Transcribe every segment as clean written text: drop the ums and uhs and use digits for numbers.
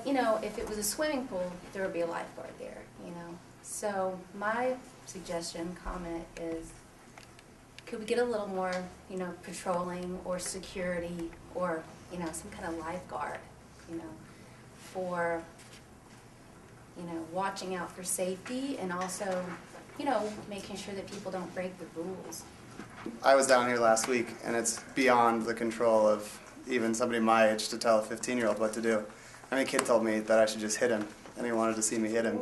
But, you know, if it was a swimming pool, there would be a lifeguard there, you know. So my suggestion, comment is, could we get a little more, you know, patrolling or security or, you know, some kind of lifeguard, you know, for, you know, watching out for safety and also, you know, making sure that people don't break the rules. I was down here last week, and it's beyond the control of even somebody my age to tell a 15-year-old what to do. I mean, a kid told me that I should just hit him, and he wanted to see me hit him.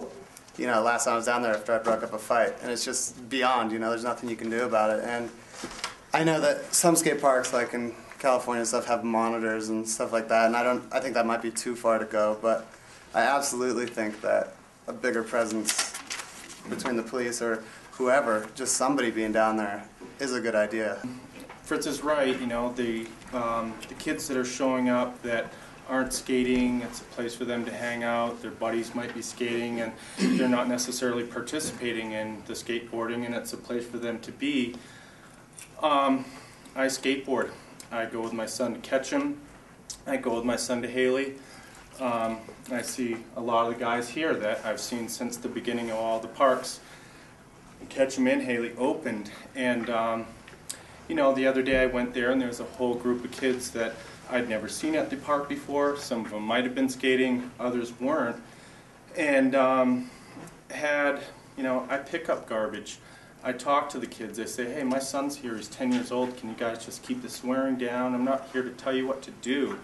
You know, last time I was down there after I broke up a fight, and it's just beyond, you know, there's nothing you can do about it. And I know that some skate parks, like in California and stuff, have monitors and stuff like that, and I think that might be too far to go, but I absolutely think that a bigger presence between the police or whoever, just somebody being down there, is a good idea. Fritz is right, you know, the kids that are showing up that aren't skating, it's a place for them to hang out, their buddies might be skating and they're not necessarily participating in the skateboarding, and it's a place for them to be. I skateboard. I go with my son to Ketchum. I go with my son to Hailey. I see a lot of the guys here that I've seen since the beginning of all the parks. Ketchum and Hailey opened, and you know, the other day I went there and there was a whole group of kids that I'd never seen at the park before. Some of them might have been skating, others weren't, and you know, I pick up garbage. I talk to the kids. I say, hey, my son's here, he's 10 years old, can you guys just keep the swearing down? I'm not here to tell you what to do.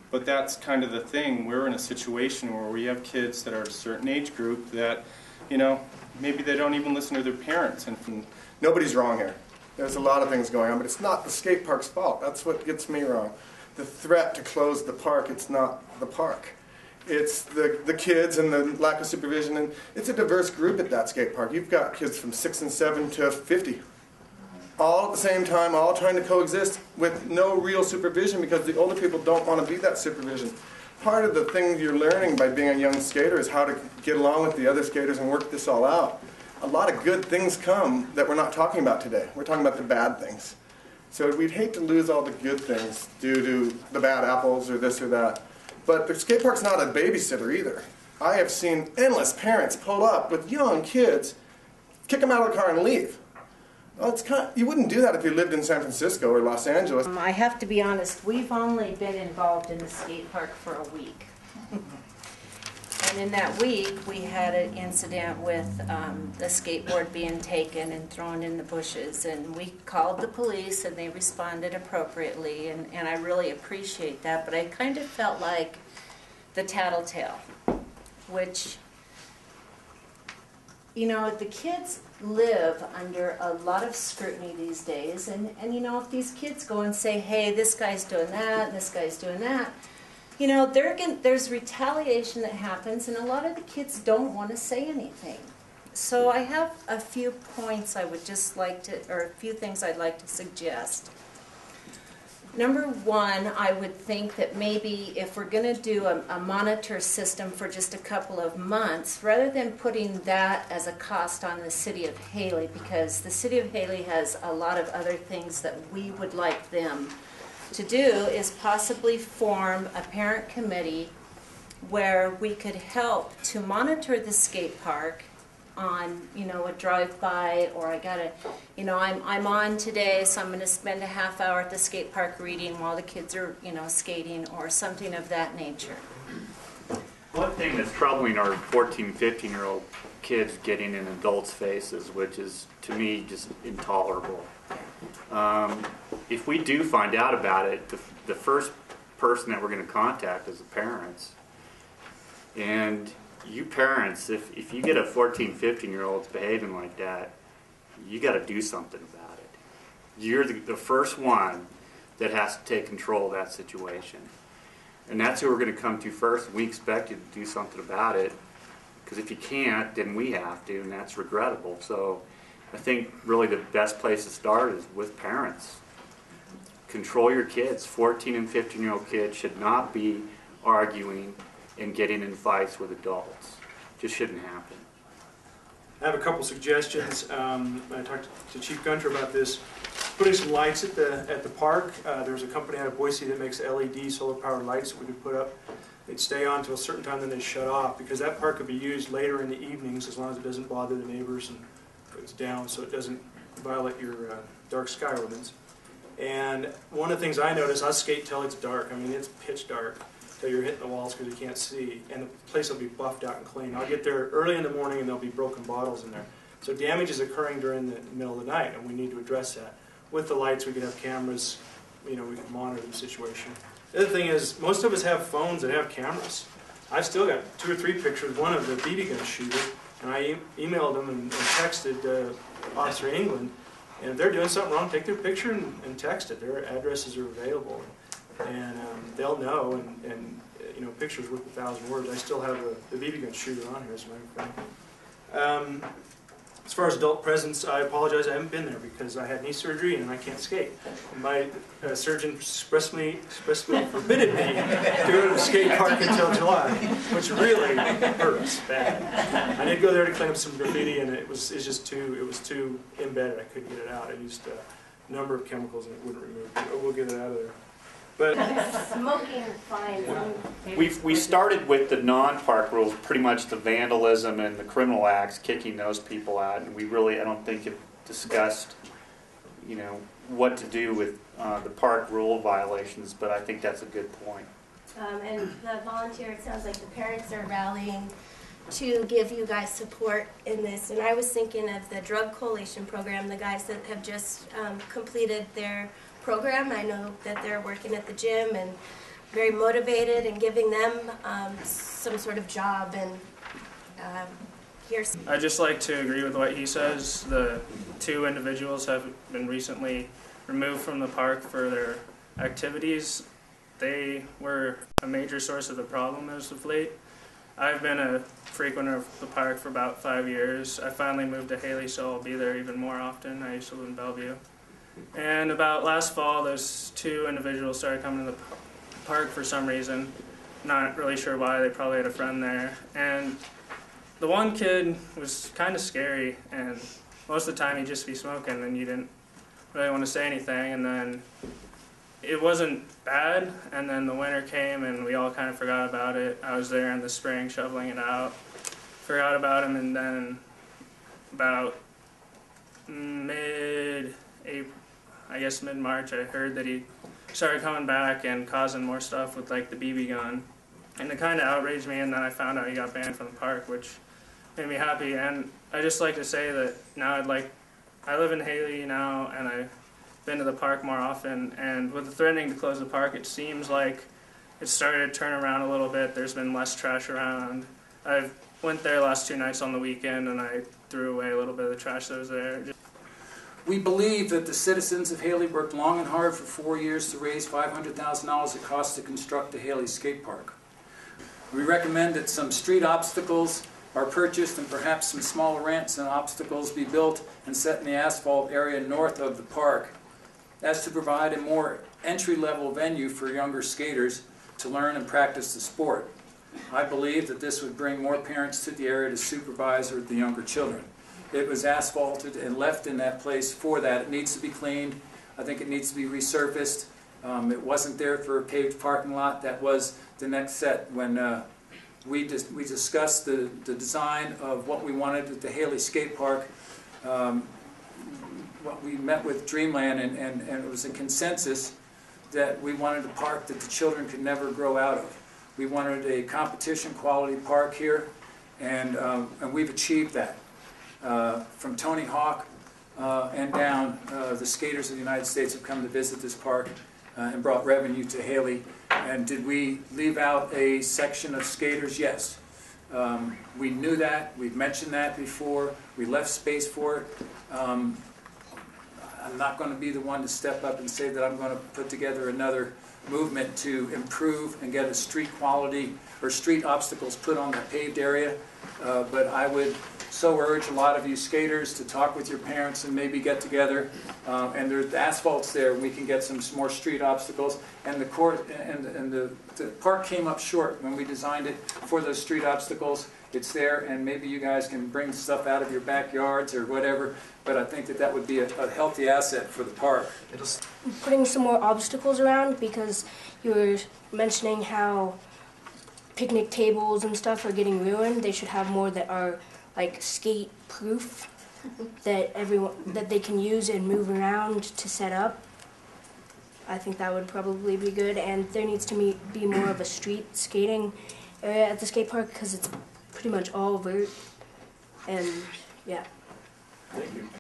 But that's kind of the thing. We're in a situation where we have kids that are a certain age group that, you know, maybe they don't even listen to their parents. And nobody's wrong here. There's a lot of things going on, but it's not the skate park's fault. That's what gets me wrong. The threat to close the park, it's not the park. It's the kids and the lack of supervision, and it's a diverse group at that skate park. You've got kids from 6 and 7 to 50. All at the same time, all trying to coexist with no real supervision because the older people don't want to be that supervision. Part of the thing you're learning by being a young skater is how to get along with the other skaters and work this all out. A lot of good things come that we're not talking about today. We're talking about the bad things. So we'd hate to lose all the good things due to the bad apples or this or that. But the skate park's not a babysitter either. I have seen endless parents pull up with young kids, kick them out of the car and leave. Well, you wouldn't do that if you lived in San Francisco or Los Angeles. I have to be honest, we've only been involved in the skate park for a week. And in that week, we had an incident with the skateboard being taken and thrown in the bushes. And we called the police and they responded appropriately. And I really appreciate that. But I kind of felt like the tattletale, which, you know, the kids live under a lot of scrutiny these days, and you know, if these kids go and say, hey, this guy's doing that, and this guy's doing that, you know, there's retaliation that happens, and a lot of the kids don't want to say anything. So I have a few points I would just like to, or a few things I'd like to suggest. Number one, I would think that maybe if we're going to do a monitor system for just a couple of months, rather than putting that as a cost on the City of Hailey, because the City of Hailey has a lot of other things that we would like them to do, is possibly form a parent committee where we could help to monitor the skate park on, you know, a drive-by, or I gotta, you know, I'm on today, so I'm going to spend a half hour at the skate park reading while the kids are, you know, skating, or something of that nature. One thing that's troubling are 14, 15-year-old kids getting in adults' faces, which is, to me, just intolerable. If we do find out about it, the first person that we're going to contact is the parents. And you parents, if you get a 14, 15-year-old behaving like that, you got to do something about it. You're the first one that has to take control of that situation. And that's who we're going to come to first. We expect you to do something about it, because if you can't, then we have to, and that's regrettable. So I think really the best place to start is with parents. Control your kids. 14 and 15-year-old kids should not be arguing and getting in fights with adults. Just shouldn't happen. I have a couple suggestions. I talked to Chief Gunter about this. putting some lights at the park. There's a company out of Boise that makes LED solar-powered lights that we could put up. They'd stay on until a certain time, then they'd shut off, because that park could be used later in the evenings as long as it doesn't bother the neighbors and it's down so it doesn't violate your dark sky ordinance. And one of the things I notice, I skate till it's dark. I mean, it's pitch dark till you're hitting the walls because you can't see, and the place will be buffed out and clean. I'll get there early in the morning and there'll be broken bottles in there. So damage is occurring during the middle of the night, and we need to address that. With the lights, we can have cameras, we can monitor the situation. The other thing is, most of us have phones that have cameras. I've still got 2 or 3 pictures, one of the BB gun shooter, and I emailed them and texted Officer England, and if they're doing something wrong, take their picture and text it. Their addresses are available, and they'll know, and pictures worth 1,000 words. I still have the BB gun shooter on here, as a matter of fact. As far as adult presence, I apologize, I haven't been there because I had knee surgery and I can't skate. And my surgeon expressly forbidden me to go to the skate park until July, which really hurts bad. I did go there to clean up some graffiti, and it was too embedded. I couldn't get it out. I used a number of chemicals and it wouldn't remove it. But we'll get it out of there. But Smoking fines. We started with the non-park rules, pretty much the vandalism and the criminal acts, kicking those people out, and we really, I don't think, have discussed, what to do with the park rule violations. But I think that's a good point. And the volunteer, it sounds like the parents are rallying to give you guys support in this. And I was thinking of the Drug Coalition program, the guys that have just completed their program. I know that they're working at the gym and very motivated, and giving them some sort of job. And here's. I'd just like to agree with what he says. The 2 individuals have been recently removed from the park for their activities. They were a major source of the problem as of late. I've been a frequenter of the park for about 5 years. I finally moved to Hailey, so I'll be there even more often. I used to live in Bellevue. And about last fall, those 2 individuals started coming to the park for some reason. Not really sure why. They probably had a friend there. And the one kid was kind of scary, and most of the time he'd just be smoking, and you didn't really want to say anything. And then it wasn't bad, and then the winter came, and we all kind of forgot about it. I was there in the spring shoveling it out. Forgot about him, and then about mid-March, I heard that he started coming back and causing more stuff with like the BB gun. And it kind of outraged me, and then I found out he got banned from the park, which made me happy. And I just like to say that now I live in Hailey now, and I've been to the park more often, and with the threatening to close the park, it seems like it started to turn around a little bit. There's been less trash around. I went there last 2 nights on the weekend, and I threw away a little bit of the trash that was there. We believe that the citizens of Hailey worked long and hard for 4 years to raise $500,000 it cost to construct the Hailey Skate Park. We recommend that some street obstacles are purchased and perhaps some smaller ramps and obstacles be built and set in the asphalt area north of the park, as to provide a more entry-level venue for younger skaters to learn and practice the sport. I believe that this would bring more parents to the area to supervise the younger children. It was asphalted and left in that place for that. It needs to be cleaned. I think it needs to be resurfaced. It wasn't there for a paved parking lot. That was the next set when we discussed the design of what we wanted at the Hailey Skate Park. We met with Dreamland, and it was a consensus that we wanted a park that the children could never grow out of. We wanted a competition quality park here, and we've achieved that. From Tony Hawk and down, the skaters of the United States have come to visit this park and brought revenue to Hailey. And did we leave out a section of skaters? Yes. We knew that. We've mentioned that before. We left space for it. I'm not going to be the one to step up and say that I'm going to put together another movement to improve and get a street quality or street obstacles put on the paved area. But I would so urge a lot of you skaters to talk with your parents and maybe get together. And the asphalt's there, and we can get some more street obstacles. And the court and the park came up short when we designed it for those street obstacles. It's there, and maybe you guys can bring stuff out of your backyards or whatever. But I think that would be a healthy asset for the park. Putting some more obstacles around, because you were mentioning how picnic tables and stuff are getting ruined. They should have more that are like skate proof, that they can use and move around to set up. I think that would probably be good, and there needs to be more of a street skating area at the skate park, because it's pretty much all vert, and yeah. Thank you.